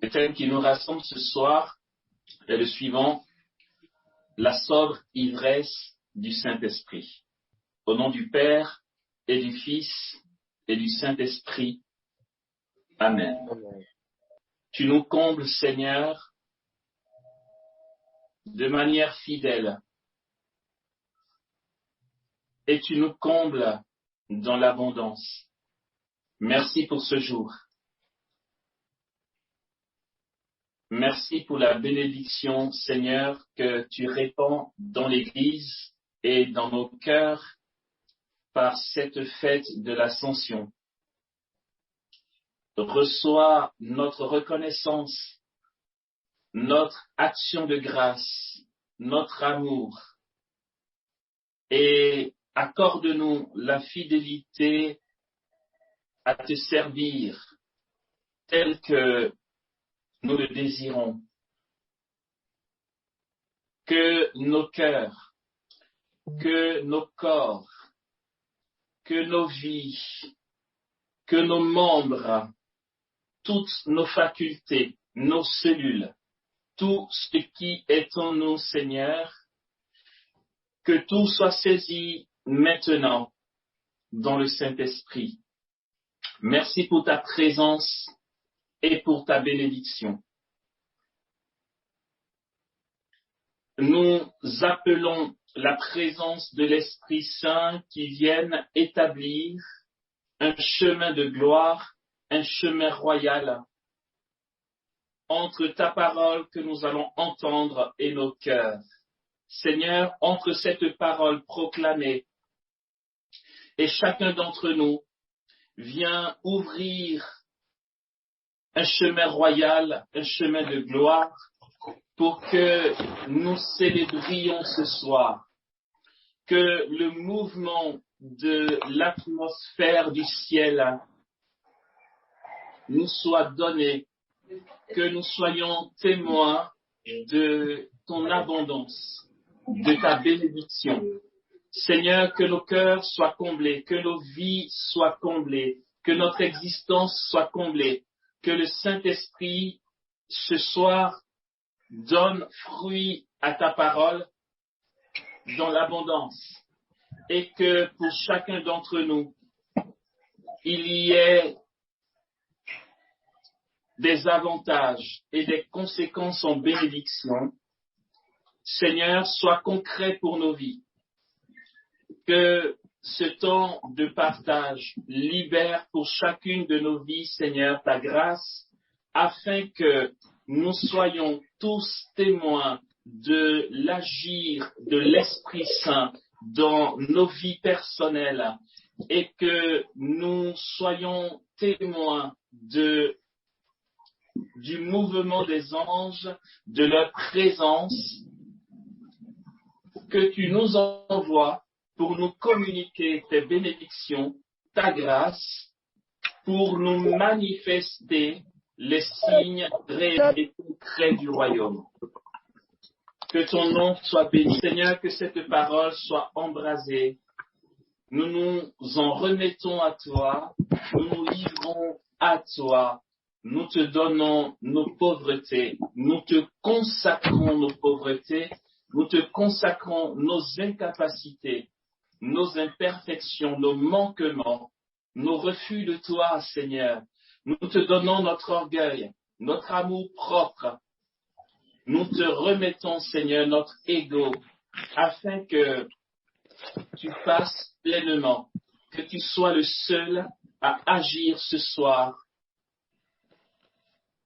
Le thème qui nous rassemble ce soir est le suivant: la sobre ivresse du Saint-Esprit. Au nom du Père et du Fils et du Saint-Esprit. Amen. Amen. Tu nous combles, Seigneur, de manière fidèle, et tu nous combles dans l'abondance. Merci pour ce jour. Merci pour la bénédiction, Seigneur, que tu répands dans l'Église et dans nos cœurs par cette fête de l'Ascension. Reçois notre reconnaissance, notre action de grâce, notre amour, et accorde-nous la fidélité à te servir tel que nous le désirons. Que nos cœurs, que nos corps, que nos vies, que nos membres, toutes nos facultés, nos cellules, tout ce qui est en nous, Seigneur, que tout soit saisi maintenant dans le Saint-Esprit. Merci pour ta présence et pour ta bénédiction. Nous appelons la présence de l'Esprit Saint qui vienne établir un chemin de gloire, un chemin royal entre ta parole que nous allons entendre et nos cœurs. Seigneur, entre cette parole proclamée et chacun d'entre nous vient ouvrir un chemin royal, un chemin de gloire pour que nous célébrions ce soir, que le mouvement de l'atmosphère du ciel nous soit donné, que nous soyons témoins de ton abondance, de ta bénédiction. Seigneur, que nos cœurs soient comblés, que nos vies soient comblées, que notre existence soit comblée, que le Saint-Esprit ce soir donne fruit à ta parole dans l'abondance, et que pour chacun d'entre nous, il y ait des avantages et des conséquences en bénédiction. Seigneur, sois concret pour nos vies. Que ce temps de partage libère pour chacune de nos vies, Seigneur, ta grâce, afin que nous soyons tous témoins de l'agir de l'Esprit Saint dans nos vies personnelles, et que nous soyons témoins du mouvement des anges, de leur présence, que tu nous envoies pour nous communiquer tes bénédictions, ta grâce, pour nous manifester les signes réels et concrets du royaume. Que ton nom soit béni. Seigneur, que cette parole soit embrasée. Nous nous en remettons à toi, nous nous livrons à toi, nous te donnons nos pauvretés, nous te consacrons nos pauvretés, nous te consacrons nos incapacités, nos imperfections, nos manquements, nos refus de toi, Seigneur. Nous te donnons notre orgueil, notre amour propre. Nous te remettons, Seigneur, notre ego, afin que tu fasses pleinement, que tu sois le seul à agir ce soir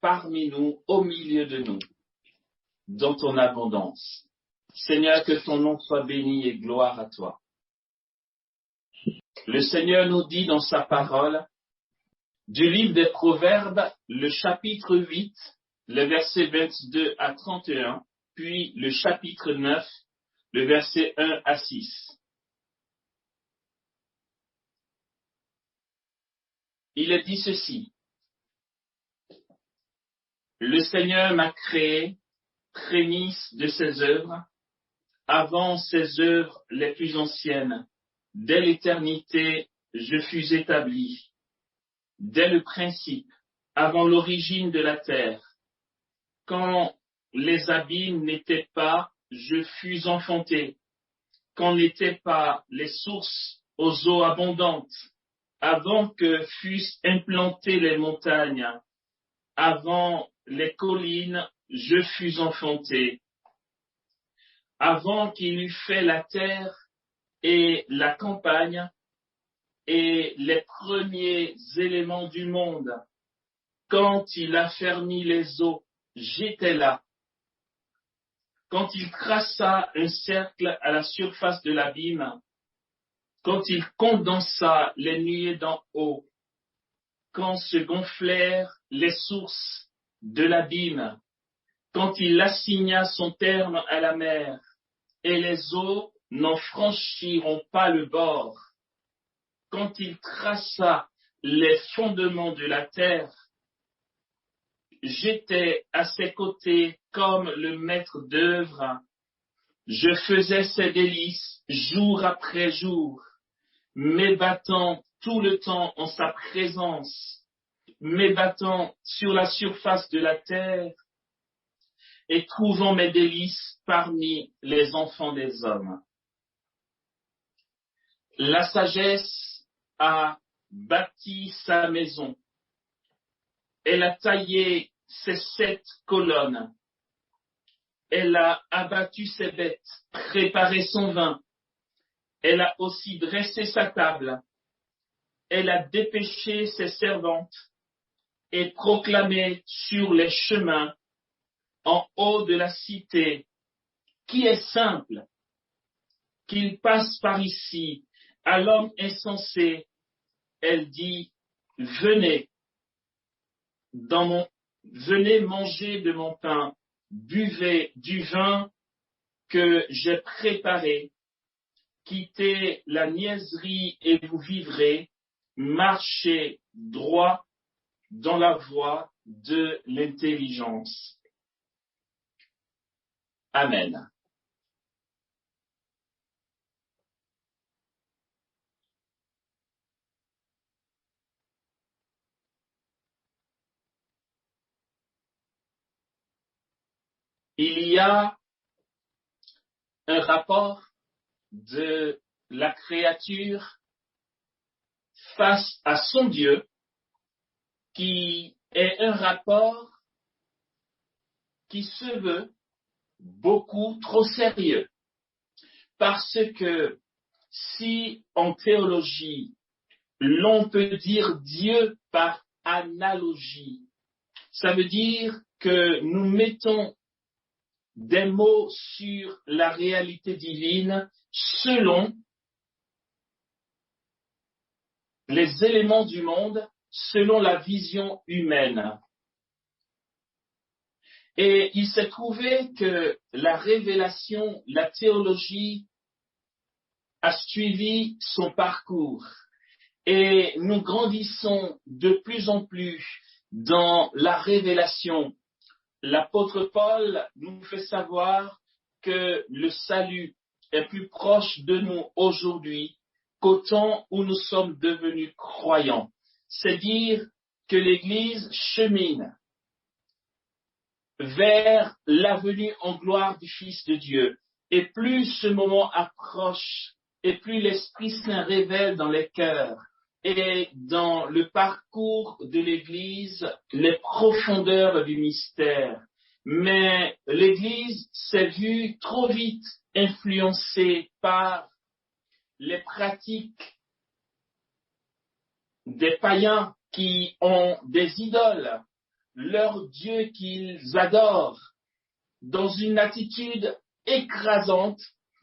parmi nous, au milieu de nous, dans ton abondance. Seigneur, que ton nom soit béni et gloire à toi. Le Seigneur nous dit dans sa parole, du livre des Proverbes, le chapitre 8, le verset 22 à 31, puis le chapitre 9, le verset 1 à 6. Il est dit ceci: le Seigneur m'a créé, prémisse de ses œuvres, avant ses œuvres les plus anciennes. Dès l'éternité, je fus établi. Dès le principe, avant l'origine de la terre, Quand les abîmes n'étaient pas, je fus enfanté. Quand n'étaient pas les sources aux eaux abondantes, avant que fussent implantées les montagnes, avant les collines, je fus enfanté. Avant qu'il eût fait la terre et la campagne et les premiers éléments du monde, quand il affermit les eaux, j'étais là. Quand il traça un cercle à la surface de l'abîme, quand il condensa les nuées d'en haut, quand se gonflèrent les sources de l'abîme, quand il assigna son terme à la mer, et les eaux n'en franchiront pas le bord, quand il traça les fondements de la terre, j'étais à ses côtés comme le maître d'œuvre, je faisais ses délices jour après jour, m'ébattant tout le temps en sa présence, m'ébattant sur la surface de la terre et trouvant mes délices parmi les enfants des hommes. La sagesse a bâti sa maison. Elle a taillé ses 7 colonnes. Elle a abattu ses bêtes, préparé son vin. Elle a aussi dressé sa table. Elle a dépêché ses servantes et proclamé sur les chemins, en haut de la cité, qui est simple, qu'il passe par ici, à l'homme insensé. Elle dit, venez manger de mon pain, buvez du vin que j'ai préparé, quittez la niaiserie et vous vivrez, marchez droit dans la voie de l'intelligence. Amen. Il y a un rapport de la créature face à son Dieu qui est un rapport qui se veut beaucoup trop sérieux. Parce que si en théologie, l'on peut dire Dieu par analogie, ça veut dire que nous mettons des mots sur la réalité divine selon les éléments du monde, selon la vision humaine. Et il s'est trouvé que la révélation, la théologie a suivi son parcours. Et nous grandissons de plus en plus dans la révélation. L'apôtre Paul nous fait savoir que le salut est plus proche de nous aujourd'hui qu'au temps où nous sommes devenus croyants. C'est dire que l'Église chemine vers la venue en gloire du Fils de Dieu. Et plus ce moment approche, et plus l'Esprit Saint révèle dans les cœurs et dans le parcours de l'Église les profondeurs du mystère. Mais l'Église s'est vue trop vite influencée par les pratiques des païens qui ont des idoles, leur Dieu qu'ils adorent, dans une attitude écrasante,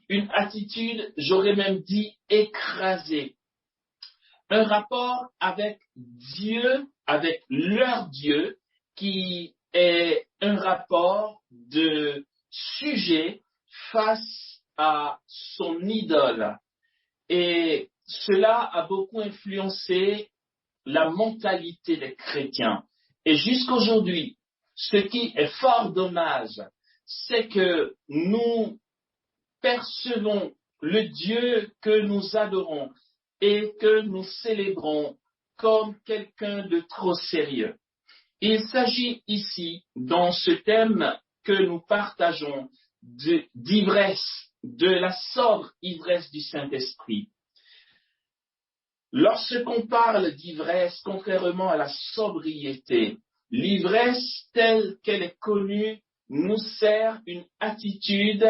une attitude, j'aurais même dit, écrasée. Un rapport avec Dieu, avec leur Dieu, qui est un rapport de sujet face à son idole. Et cela a beaucoup influencé la mentalité des chrétiens. Et jusqu'aujourd'hui, ce qui est fort dommage, c'est que nous percevons le Dieu que nous adorons et que nous célébrons comme quelqu'un de trop sérieux. Il s'agit ici, dans ce thème que nous partageons, d'ivresse, de la sobre ivresse du Saint-Esprit. Lorsqu'on parle d'ivresse, contrairement à la sobriété, l'ivresse telle qu'elle est connue nous sert une attitude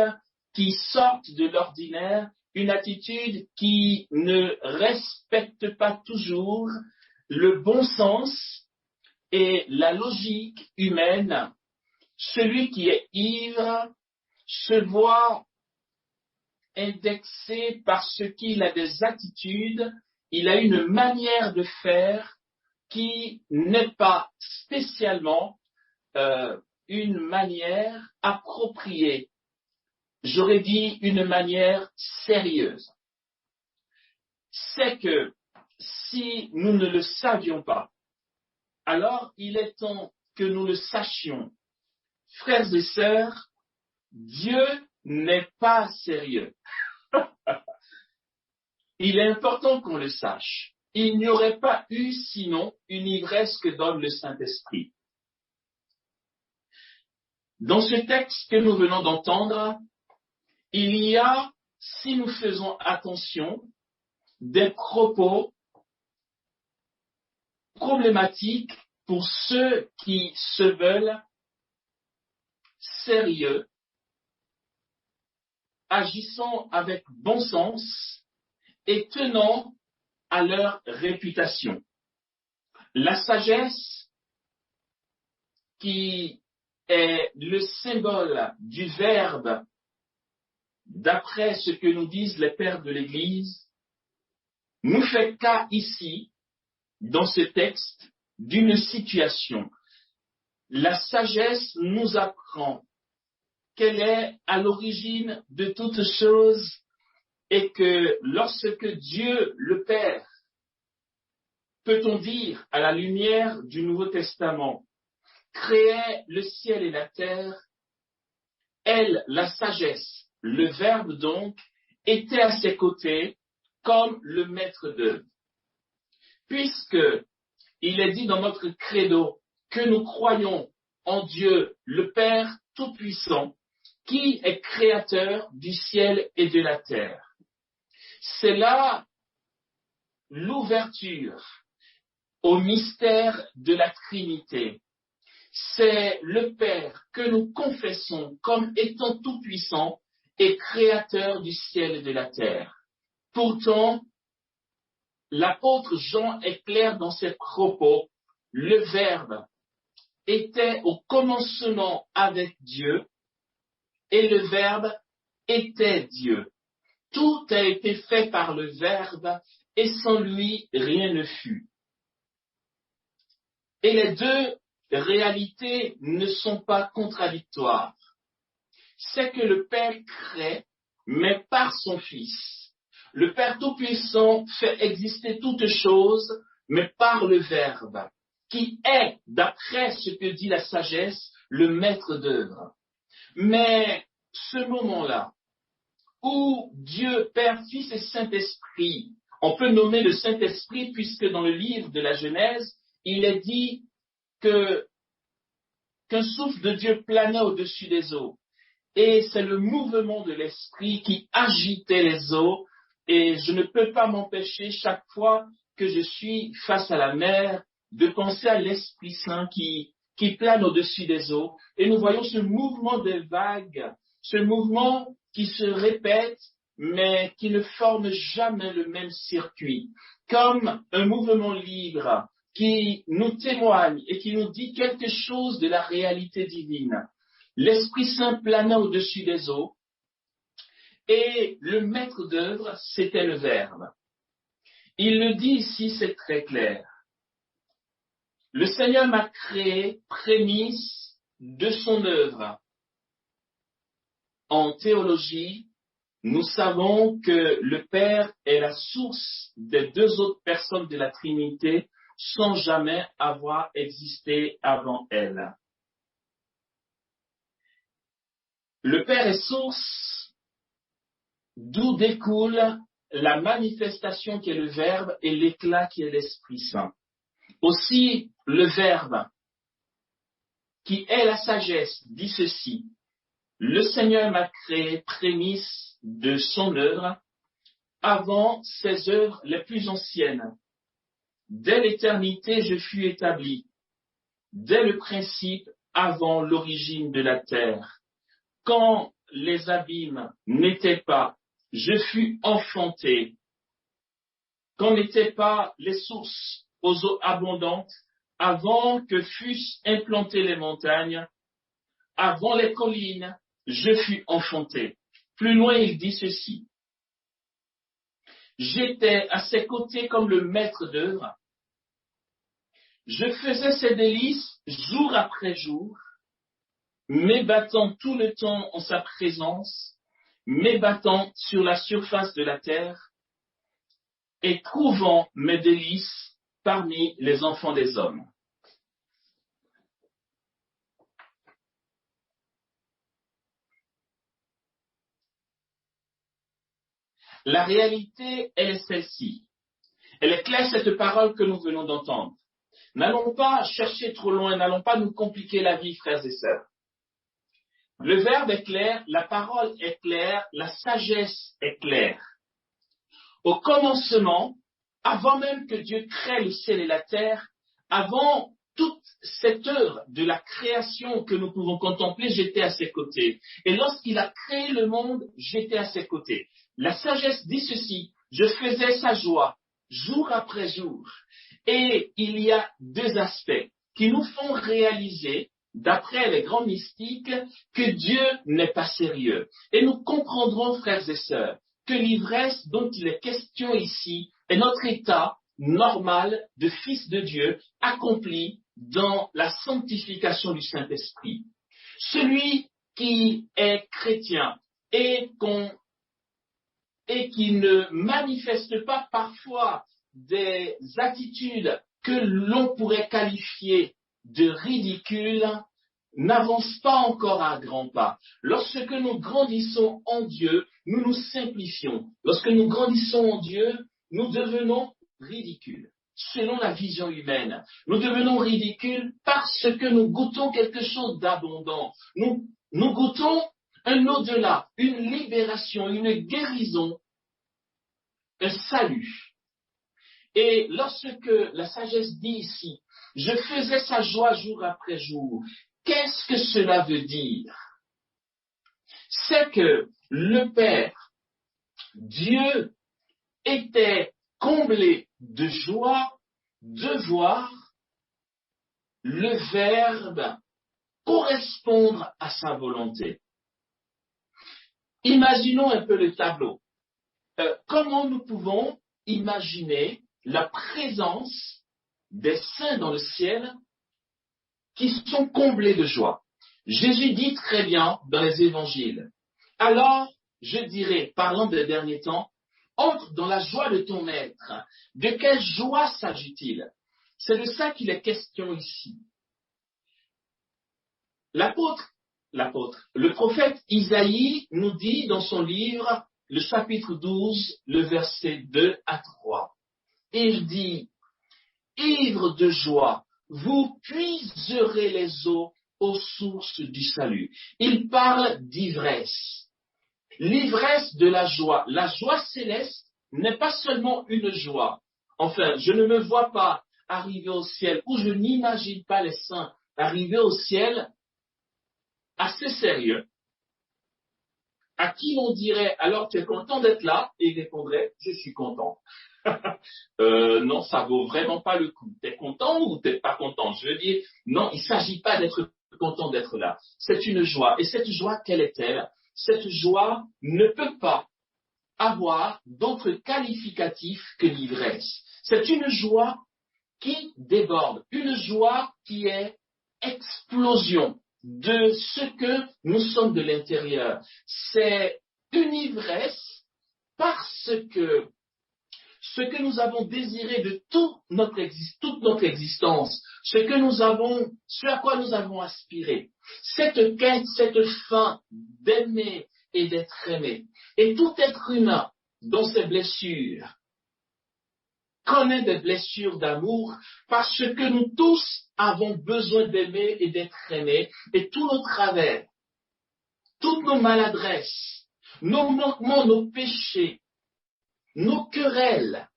qui sort de l'ordinaire, une attitude qui ne respecte pas toujours le bon sens et la logique humaine. Celui qui est ivre se voit indexé parce qu'il a des attitudes, il a une manière de faire qui n'est pas spécialement une manière appropriée. J'aurais dit une manière sérieuse. C'est que si nous ne le savions pas, alors il est temps que nous le sachions. Frères et sœurs, Dieu n'est pas sérieux. Il est important qu'on le sache. Il n'y aurait pas eu sinon une ivresse que donne le Saint-Esprit. Dans ce texte que nous venons d'entendre, il y a, si nous faisons attention, des propos problématiques pour ceux qui se veulent sérieux, agissant avec bon sens et tenant à leur réputation. La sagesse, qui est le symbole du Verbe, d'après ce que nous disent les pères de l'Église, nous fait cas ici, dans ce texte, d'une situation. La sagesse nous apprend qu'elle est à l'origine de toutes choses et que lorsque Dieu le Père, peut-on dire à la lumière du Nouveau Testament, créait le ciel et la terre, elle, la sagesse, le Verbe donc, était à ses côtés comme le maître d'œuvre. Puisque il est dit dans notre credo que nous croyons en Dieu, le Père Tout-Puissant, qui est créateur du ciel et de la terre. C'est là l'ouverture au mystère de la Trinité. C'est le Père que nous confessons comme étant tout-puissant et créateur du ciel et de la terre. Pourtant, l'apôtre Jean est clair dans ses propos. Le Verbe était au commencement avec Dieu et le Verbe était Dieu. Tout a été fait par le Verbe et sans lui, rien ne fut. Et les deux réalités ne sont pas contradictoires. C'est que le Père crée, mais par son Fils. Le Père Tout-Puissant fait exister toutes choses, mais par le Verbe, qui est, d'après ce que dit la sagesse, le maître d'œuvre. Mais ce moment-là, où Dieu, Père, Fils et Saint-Esprit, on peut nommer le Saint-Esprit puisque dans le livre de la Genèse, il est dit qu'un souffle de Dieu planait au-dessus des eaux. Et c'est le mouvement de l'Esprit qui agitait les eaux. Et je ne peux pas m'empêcher chaque fois que je suis face à la mer de penser à l'Esprit Saint qui plane au-dessus des eaux. Et nous voyons ce mouvement des vagues, ce mouvement qui se répète, mais qui ne forme jamais le même circuit. Comme un mouvement libre qui nous témoigne et qui nous dit quelque chose de la réalité divine. L'Esprit Saint planait au-dessus des eaux et le maître d'œuvre, c'était le Verbe. Il le dit ici, c'est très clair. Le Seigneur m'a créé prémisse de son œuvre. En théologie, nous savons que le Père est la source des deux autres personnes de la Trinité sans jamais avoir existé avant elle. Le Père est source, d'où découle la manifestation qui est le Verbe et l'éclat qui est l'Esprit Saint. Aussi, le Verbe qui est la sagesse, dit ceci. Le Seigneur m'a créé prémisse de son œuvre avant ses œuvres les plus anciennes. Dès l'éternité, je fus établi. Dès le principe, avant l'origine de la terre. Quand les abîmes n'étaient pas, je fus enfanté. Quand n'étaient pas les sources aux eaux abondantes, avant que fussent implantées les montagnes, avant les collines, je fus enfanté. Plus loin, il dit ceci. J'étais à ses côtés comme le maître d'œuvre. Je faisais ses délices jour après jour, m'ébattant tout le temps en sa présence, m'ébattant sur la surface de la terre et trouvant mes délices parmi les enfants des hommes. La réalité, elle est celle-ci. Elle est claire, cette parole que nous venons d'entendre. N'allons pas chercher trop loin, n'allons pas nous compliquer la vie, frères et sœurs. Le verbe est clair, la parole est claire, la sagesse est claire. Au commencement, avant même que Dieu crée le ciel et la terre, avant toute cette œuvre de la création que nous pouvons contempler, j'étais à ses côtés. Et lorsqu'il a créé le monde, j'étais à ses côtés. La sagesse dit ceci, je faisais sa joie jour après jour. Et il y a deux aspects qui nous font réaliser, d'après les grands mystiques, que Dieu n'est pas sérieux. Et nous comprendrons, frères et sœurs, que l'ivresse dont il est question ici est notre état normal de fils de Dieu accompli dans la sanctification du Saint-Esprit. Celui qui est chrétien et qui ne manifeste pas parfois des attitudes que l'on pourrait qualifier de ridicules, n'avance pas encore à grands pas. Lorsque nous grandissons en Dieu, nous nous simplifions. Lorsque nous grandissons en Dieu, nous devenons ridicules. Selon la vision humaine, nous devenons ridicules parce que nous goûtons quelque chose d'abondant. Nous goûtons un au-delà, une libération, une guérison, un salut. Et lorsque la sagesse dit ici, je faisais sa joie jour après jour, qu'est-ce que cela veut dire? C'est que le Père, Dieu, était comblé de joie de voir le Verbe correspondre à sa volonté. Imaginons un peu le tableau. Comment nous pouvons imaginer la présence des saints dans le ciel qui sont comblés de joie? Jésus dit très bien dans les évangiles, alors je dirais, parlant des derniers temps, entre dans la joie de ton maître. De quelle joie s'agit-il? C'est de ça qu'il est question ici. Le prophète Isaïe nous dit dans son livre, le chapitre 12, le verset 2 à 3. Il dit, ivres de joie, vous puiserez les eaux aux sources du salut. Il parle d'ivresse. L'ivresse de la joie. La joie céleste n'est pas seulement une joie. Enfin, je ne me vois pas arriver au ciel, ou je n'imagine pas les saints arriver au ciel assez sérieux, à qui on dirait, alors tu es content d'être là? Et il répondrait, je suis content. Non, ça vaut vraiment pas le coup. T'es content ou t'es pas content? Je veux dire, non, il s'agit pas d'être content d'être là. C'est une joie. Et cette joie, quelle est-elle? Cette joie ne peut pas avoir d'autre qualificatif que l'ivresse. C'est une joie qui déborde, une joie qui est explosion de ce que nous sommes de l'intérieur. C'est une ivresse parce que ce que nous avons désiré de toute notre existence, ce à quoi nous avons aspiré, cette quête, cette faim d'aimer et d'être aimé. Et tout être humain, dans ses blessures, connaît des blessures d'amour parce que nous tous avons besoin d'aimer et d'être aimés et tous nos travers, toutes nos maladresses, nos manquements, nos péchés, nos querelles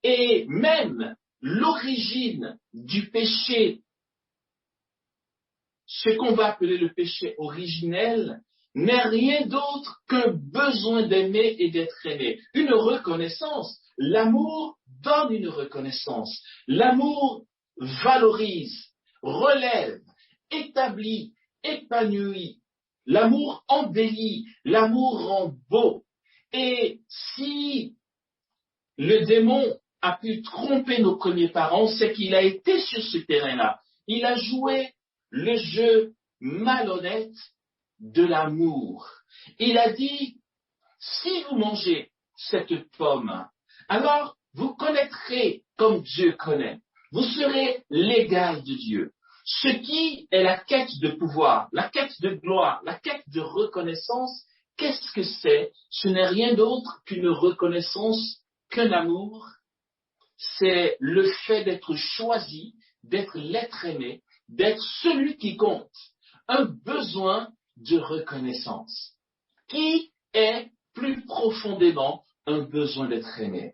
et même l'origine du péché, ce qu'on va appeler le péché originel, n'est rien d'autre qu'un besoin d'aimer et d'être aimé. Une reconnaissance. L'amour donne une reconnaissance. L'amour valorise, relève, établit, épanouit. L'amour embellit, l'amour rend beau. Et si le démon a pu tromper nos premiers parents, c'est qu'il a été sur ce terrain-là. Il a joué le jeu malhonnête de l'amour. Il a dit, si vous mangez cette pomme, alors vous connaîtrez comme Dieu connaît. Vous serez l'égal de Dieu. Ce qui est la quête de pouvoir, la quête de gloire, la quête de reconnaissance, qu'est-ce que c'est? Ce n'est rien d'autre qu'une reconnaissance, qu'un amour. C'est le fait d'être choisi, d'être l'être aimé, d'être celui qui compte. Un besoin de reconnaissance, qui est plus profondément un besoin d'être aimé.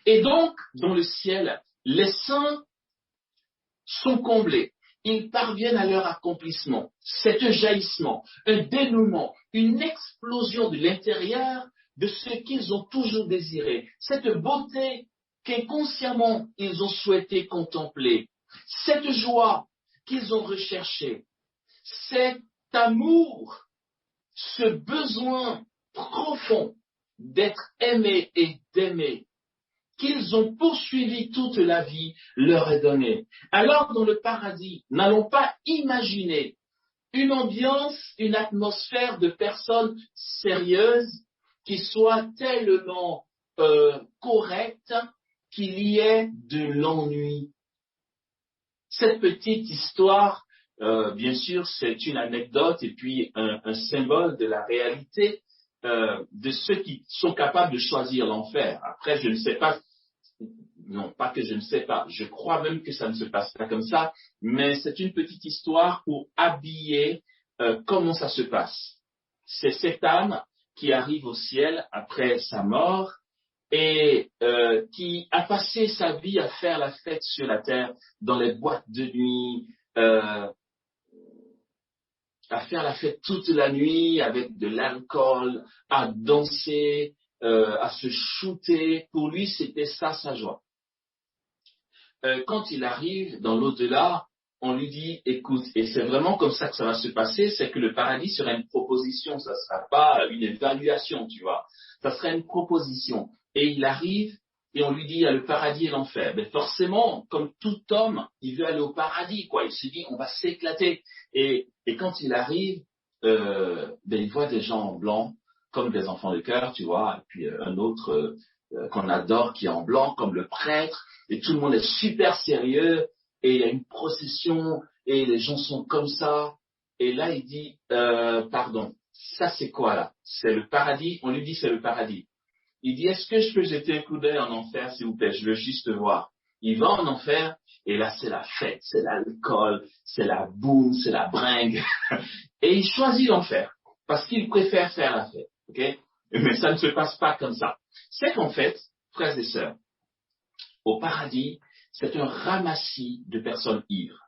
Et donc, dans le ciel, les saints sont comblés. Ils parviennent à leur accomplissement. C'est un jaillissement, un dénouement, une explosion de l'intérieur de ce qu'ils ont toujours désiré. Cette beauté qu'inconsciemment ils ont souhaité contempler. Cette joie qu'ils ont recherchée. Cet amour, ce besoin profond d'être aimé et d'aimer, qu'ils ont poursuivi toute la vie, leur est donné. Alors, dans le paradis, n'allons pas imaginer une ambiance, une atmosphère de personnes sérieuses qui soient tellement correctes qu'il y ait de l'ennui. Cette petite histoire, bien sûr, c'est une anecdote et puis un symbole de la réalité de ceux qui sont capables de choisir l'enfer. Après, je ne sais pas, non, pas que je ne sais pas, je crois même que ça ne se passe pas comme ça, mais c'est une petite histoire pour habiller comment ça se passe. C'est cette âme qui arrive au ciel après sa mort et qui a passé sa vie à faire la fête sur la terre, dans les boîtes de nuit, à faire la fête toute la nuit avec de l'alcool, à danser, à se shooter. Pour lui, c'était ça sa joie. Quand il arrive dans l'au-delà, on lui dit, écoute, et c'est vraiment comme ça que ça va se passer, c'est que le paradis sera une proposition, ça ne sera pas une évaluation, tu vois. Ça sera une proposition. Et il arrive et on lui dit, il y a le paradis et l'enfer. Mais forcément, comme tout homme, il veut aller au paradis, quoi. Il se dit, on va s'éclater. Et quand il arrive, il voit des gens en blanc, comme des enfants de cœur, tu vois, et puis un autre qu'on adore qui est en blanc, comme le prêtre, et tout le monde est super sérieux, et il y a une procession, et les gens sont comme ça. Et là, il dit, pardon, ça c'est quoi là? C'est le paradis? On lui dit, c'est le paradis. Il dit, est-ce que je peux jeter un coup d'œil en enfer, s'il vous plaît? Je veux juste voir. Il va en enfer, et là, c'est la fête, c'est l'alcool, c'est la boum, c'est la bringue. Et il choisit l'enfer, parce qu'il préfère faire la fête. Okay? Mais ça ne se passe pas comme ça. C'est qu'en fait, frères et sœurs, au paradis, c'est un ramassis de personnes ivres.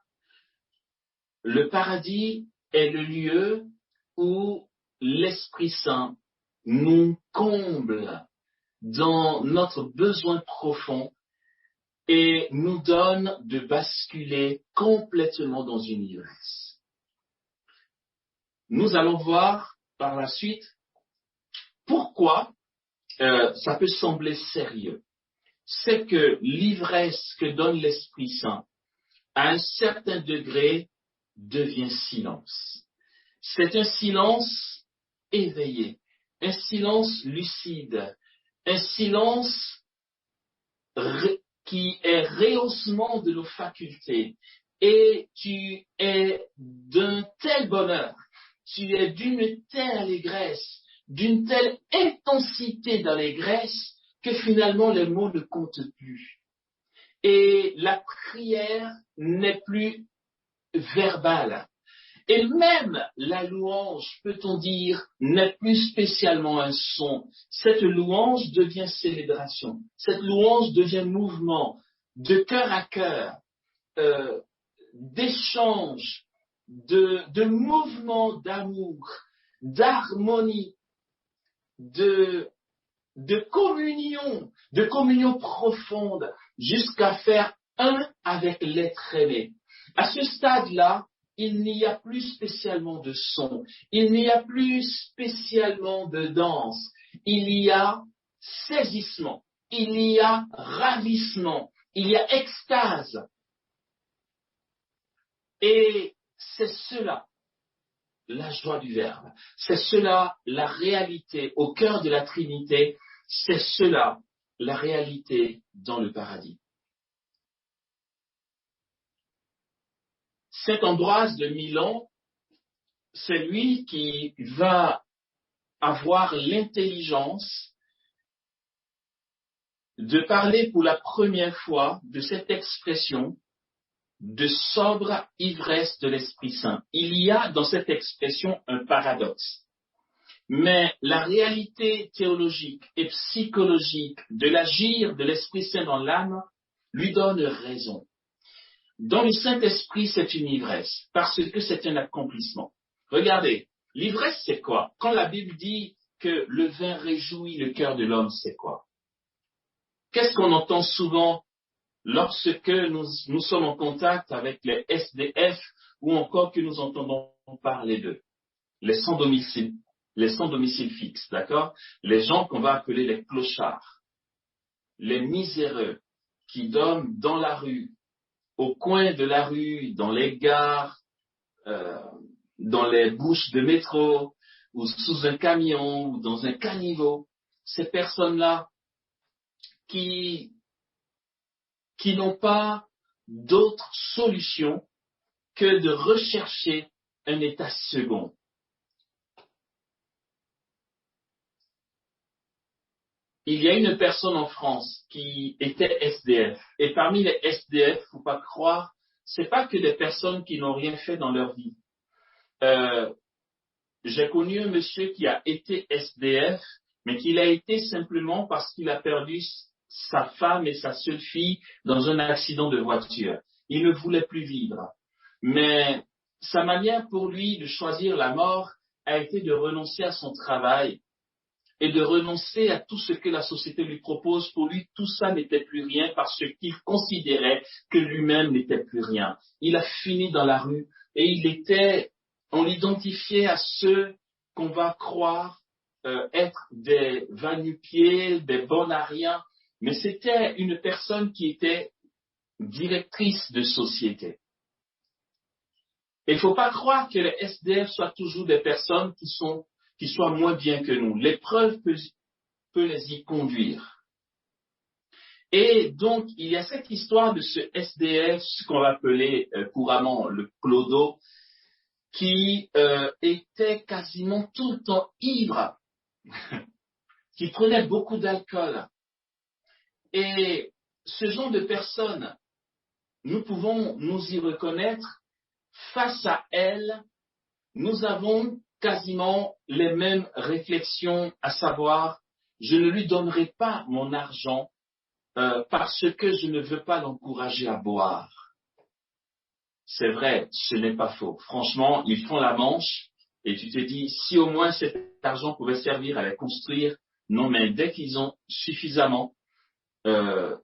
Le paradis est le lieu où l'Esprit Saint nous comble dans notre besoin profond et nous donne de basculer complètement dans une ivresse. Nous allons voir par la suite pourquoi ça peut sembler sérieux. C'est que l'ivresse que donne l'Esprit Saint, à un certain degré, devient silence. C'est un silence éveillé, un silence lucide, un silence qui est rehaussement de nos facultés. Et tu es d'un tel bonheur, tu es d'une telle allégresse, d'une telle intensité d'allégresse que finalement les mots ne comptent plus. Et la prière n'est plus verbale. Et même la louange, peut-on dire, n'est plus spécialement un son. Cette louange devient célébration. Cette louange devient mouvement, de cœur à cœur, d'échange, de mouvement d'amour, d'harmonie, de communion profonde, jusqu'à faire un avec l'être aimé. À ce stade-là, il n'y a plus spécialement de son, il n'y a plus spécialement de danse, il y a saisissement, il y a ravissement, il y a extase. Et c'est cela, la joie du Verbe, c'est cela, la réalité au cœur de la Trinité, c'est cela, la réalité dans le paradis. Saint Ambroise de Milan, c'est lui qui va avoir l'intelligence de parler pour la première fois de cette expression de sobre ivresse de l'Esprit Saint. Il y a dans cette expression un paradoxe. Mais la réalité théologique et psychologique de l'agir de l'Esprit Saint dans l'âme lui donne raison. Dans le Saint-Esprit, c'est une ivresse, parce que c'est un accomplissement. Regardez, l'ivresse, c'est quoi? Quand la Bible dit que le vin réjouit le cœur de l'homme, c'est quoi? Qu'est-ce qu'on entend souvent lorsque nous sommes en contact avec les SDF ou encore que nous entendons parler d'eux? Les sans-domicile fixe, d'accord? Les gens qu'on va appeler les clochards, les miséreux qui dorment dans la rue, au coin de la rue, dans les gares, dans les bouches de métro, ou sous un camion, ou dans un caniveau. Ces personnes-là qui n'ont pas d'autre solution que de rechercher un état second. Il y a une personne en France qui était SDF. Et parmi les SDF, faut pas croire, c'est pas que des personnes qui n'ont rien fait dans leur vie. J'ai connu un monsieur qui a été SDF, mais qui l'a été simplement parce qu'il a perdu sa femme et sa seule fille dans un accident de voiture. Il ne voulait plus vivre. Mais sa manière pour lui de choisir la mort a été de renoncer à son travail et de renoncer à tout ce que la société lui propose. Pour lui, tout ça n'était plus rien parce qu'il considérait que lui-même n'était plus rien. Il a fini dans la rue et on l'identifiait à ceux qu'on va croire être des va-nu-pieds, des bons à rien, mais c'était une personne qui était directrice de société. Et il ne faut pas croire que les SDF soient toujours des personnes qui soient moins bien que nous. L'épreuve peut les y conduire. Et donc, il y a cette histoire de ce SDF, ce qu'on va appeler couramment le clodo, qui était quasiment tout le temps ivre, qui prenait beaucoup d'alcool. Et ce genre de personnes, nous pouvons nous y reconnaître. Face à elles, nous avons quasiment les mêmes réflexions, à savoir, je ne lui donnerai pas mon argent parce que je ne veux pas l'encourager à boire. C'est vrai, ce n'est pas faux. Franchement, ils font la manche et tu te dis, si au moins cet argent pouvait servir à les construire, non, mais dès qu'ils ont suffisamment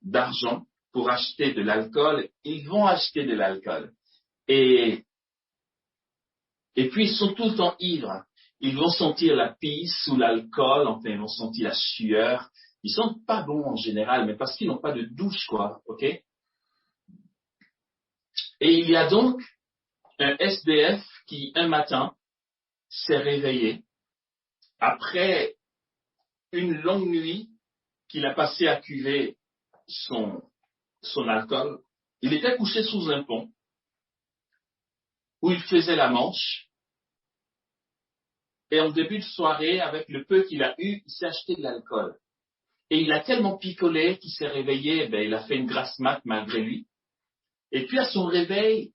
d'argent pour acheter de l'alcool, ils vont acheter de l'alcool. Et puis, ils sont tout le temps ivres. Ils vont sentir la pisse sous l'alcool, enfin, ils vont sentir la sueur. Ils sentent pas bons en général, mais parce qu'ils n'ont pas de douche, quoi, ok? Et il y a donc un SDF qui, un matin, s'est réveillé après une longue nuit qu'il a passé à cuver son alcool. Il était couché sous un pont où il faisait la manche. Et en début de soirée, avec le peu qu'il a eu, il s'est acheté de l'alcool. Et il a tellement picolé qu'il s'est réveillé, il a fait une grasse mat malgré lui. Et puis à son réveil,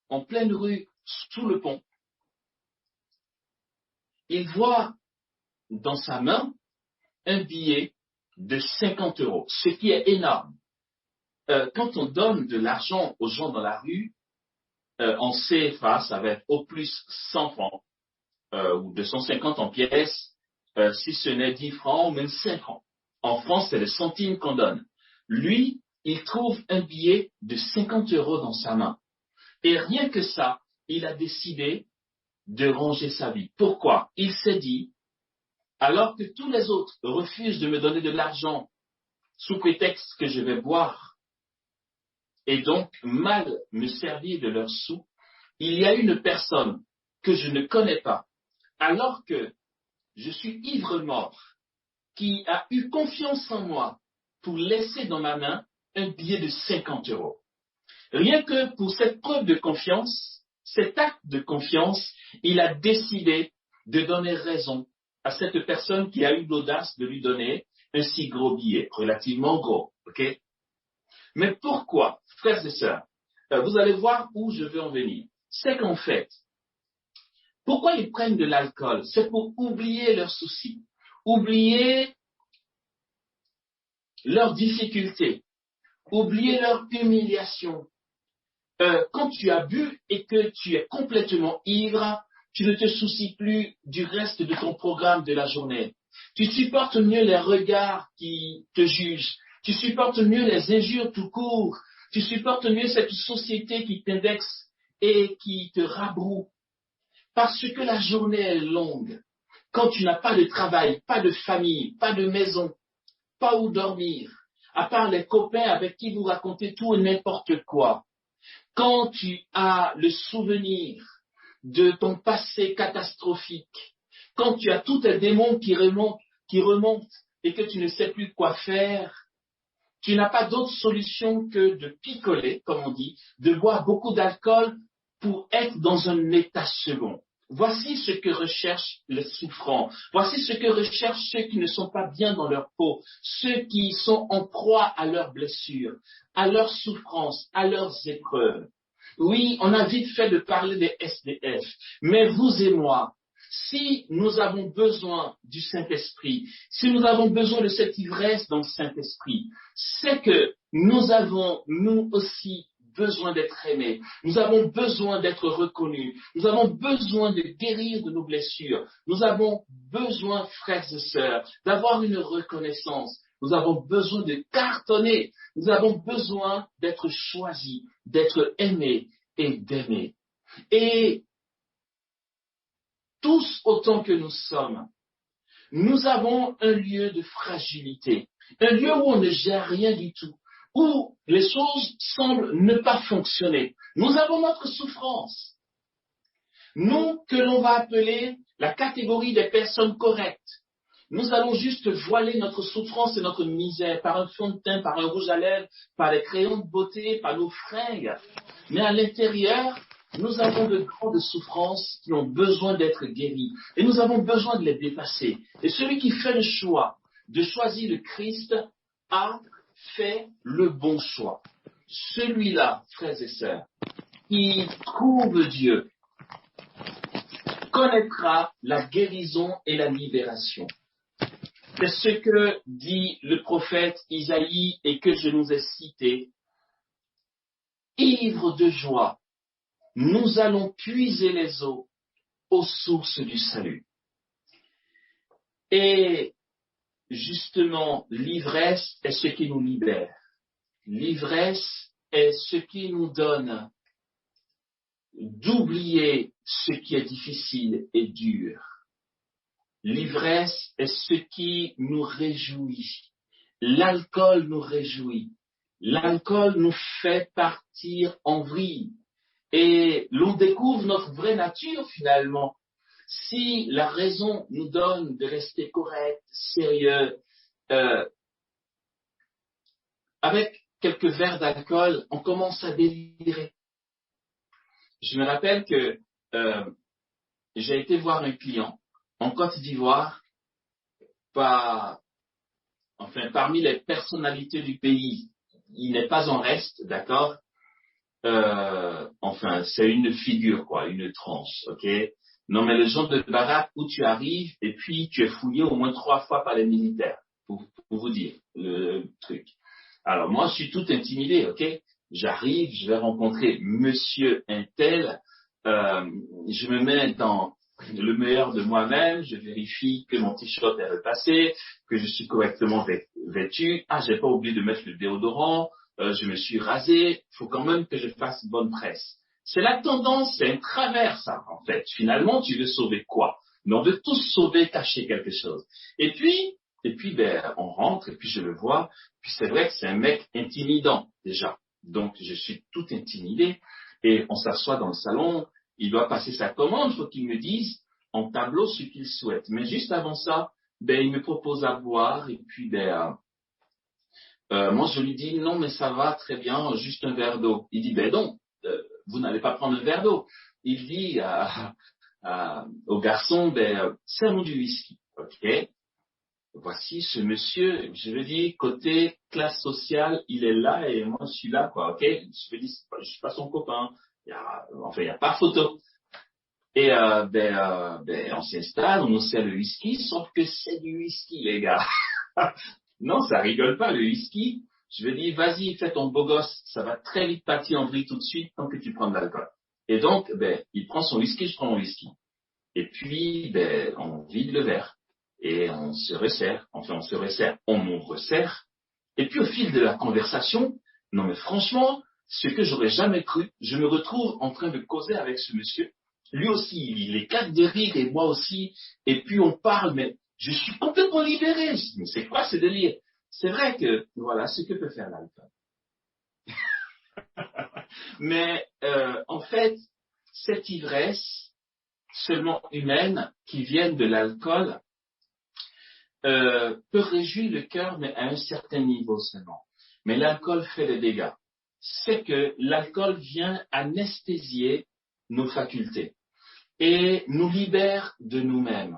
en pleine rue, sous le pont, il voit dans sa main un billet de 50 euros, ce qui est énorme. Quand on donne de l'argent aux gens dans la rue, en CFA, ça va être au plus 100 francs ou 250 en pièces, si ce n'est 10 francs ou même 5 francs. En France, c'est les centimes qu'on donne. Lui, il trouve un billet de 50 euros dans sa main. Et rien que ça, il a décidé de ranger sa vie. Pourquoi? Il s'est dit, alors que tous les autres refusent de me donner de l'argent sous prétexte que je vais boire et donc mal me servir de leurs sous, il y a une personne que je ne connais pas, alors que je suis ivre-mort, qui a eu confiance en moi pour laisser dans ma main un billet de 50 euros. Rien que pour cette preuve de confiance, cet acte de confiance, il a décidé de donner raison à cette personne qui a eu l'audace de lui donner un si gros billet, relativement gros. Okay? Mais pourquoi, frères et sœurs, vous allez voir où je veux en venir. C'est qu'en fait, pourquoi ils prennent de l'alcool? C'est pour oublier leurs soucis, oublier leurs difficultés, oublier leur humiliation. Quand tu as bu et que tu es complètement ivre, tu ne te soucies plus du reste de ton programme de la journée. Tu supportes mieux les regards qui te jugent. Tu supportes mieux les injures tout court. Tu supportes mieux cette société qui t'indexe et qui te rabroue. Parce que la journée est longue. Quand tu n'as pas de travail, pas de famille, pas de maison, pas où dormir, à part les copains avec qui vous racontez tout et n'importe quoi. Quand tu as le souvenir de ton passé catastrophique, quand tu as tous tes démons qui remontent et que tu ne sais plus quoi faire, tu n'as pas d'autre solution que de picoler, comme on dit, de boire beaucoup d'alcool pour être dans un état second. Voici ce que recherchent les souffrants. Voici ce que recherchent ceux qui ne sont pas bien dans leur peau, ceux qui sont en proie à leurs blessures, à leurs souffrances, à leurs épreuves. Oui, on a vite fait de parler des SDF, mais vous et moi, si nous avons besoin du Saint-Esprit, si nous avons besoin de cette ivresse dans le Saint-Esprit, c'est que nous avons, nous aussi, besoin d'être aimés. Nous avons besoin d'être reconnus. Nous avons besoin de guérir de nos blessures. Nous avons besoin, frères et sœurs, d'avoir une reconnaissance. Nous avons besoin de cartonner. Nous avons besoin d'être choisis, d'être aimés et d'aimer. Et tous autant que nous sommes, nous avons un lieu de fragilité, un lieu où on ne gère rien du tout, où les choses semblent ne pas fonctionner. Nous avons notre souffrance. Nous, que l'on va appeler la catégorie des personnes correctes. Nous allons juste voiler notre souffrance et notre misère par un fond de teint, par un rouge à lèvres, par les crayons de beauté, par nos fringues. Mais à l'intérieur, nous avons de grandes souffrances qui ont besoin d'être guéries. Et nous avons besoin de les dépasser. Et celui qui fait le choix de choisir le Christ a fait le bon choix. Celui-là, frères et sœurs, qui trouve Dieu, connaîtra la guérison et la libération. C'est ce que dit le prophète Isaïe et que je nous ai cité. Ivres de joie, nous allons puiser les eaux aux sources du salut. Et justement, l'ivresse est ce qui nous libère. L'ivresse est ce qui nous donne d'oublier ce qui est difficile et dur. L'ivresse est ce qui nous réjouit. L'alcool nous réjouit. L'alcool nous fait partir en vrille. Et l'on découvre notre vraie nature finalement. Si la raison nous donne de rester correct, sérieux, avec quelques verres d'alcool, on commence à délirer. Je me rappelle que j'ai été voir un client en Côte d'Ivoire par enfin, parmi les personnalités du pays, il n'est pas en reste, d'accord? Enfin, c'est une figure, quoi, une tranche, ok? Non, mais le genre de baraque où tu arrives et puis tu es fouillé au moins 3 fois par les militaires, pour vous dire le truc. Alors, moi, je suis tout intimidé, ok? J'arrive, je vais rencontrer monsieur Intel, je me mets dans le meilleur de moi-même, je vérifie que mon t-shirt est repassé, que je suis correctement vêtu. Ah, j'ai pas oublié de mettre le déodorant, je me suis rasé, il faut quand même que je fasse bonne presse. C'est la tendance, c'est un travers, ça, en fait. Finalement, tu veux sauver quoi? Mais on veut tous sauver, cacher quelque chose. Et puis, ben, on rentre, et puis je le vois, puis c'est vrai que c'est un mec intimidant, déjà. Donc, je suis tout intimidé, et on s'assoit dans le salon, il doit passer sa commande, il faut qu'il me dise en tableau ce qu'il souhaite. Mais juste avant ça, ben, il me propose à boire, et puis, ben, moi, je lui dis, non, mais ça va très bien, juste un verre d'eau. Il dit, ben non, vous n'allez pas prendre un verre d'eau. Il dit au garçon, ben, serre-nous du whisky. OK? Voici ce monsieur, je veux dire, côté classe sociale, il est là et moi, je suis là, quoi. OK? Je me dis, je suis pas son copain. Enfin, il n'y a pas photo. Et ben, on s'installe, on nous sert le whisky, sauf que c'est du whisky, les gars. Non, ça rigole pas, le whisky. Je lui dis, vas-y, fais ton beau gosse, ça va très vite partir en vrille tout de suite tant que tu prends de l'alcool. Et donc, ben, il prend son whisky, je prends mon whisky. Et puis, ben, on vide le verre. Et on se resserre. Enfin, on se resserre, on me resserre. Et puis, au fil de la conversation, non mais franchement, ce que j'aurais jamais cru, je me retrouve en train de causer avec ce monsieur. Lui aussi, il éclate de rire et moi aussi. Et puis, on parle, mais je suis complètement libéré. Je dis, mais c'est quoi ce délire? C'est vrai que, voilà, ce que peut faire l'alcool. Mais en fait, cette ivresse seulement humaine qui vient de l'alcool peut réjouir le cœur, mais à un certain niveau seulement. Mais l'alcool fait des dégâts. C'est que l'alcool vient anesthésier nos facultés et nous libère de nous-mêmes.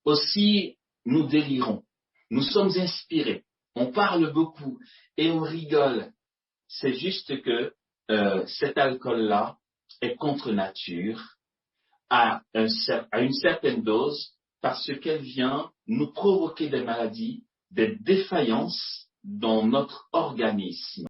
Aussi, nous délirons. Nous sommes inspirés. On parle beaucoup et on rigole. C'est juste que cet alcool-là est contre nature à une certaine dose parce qu'elle vient nous provoquer des maladies, des défaillances dans notre organisme.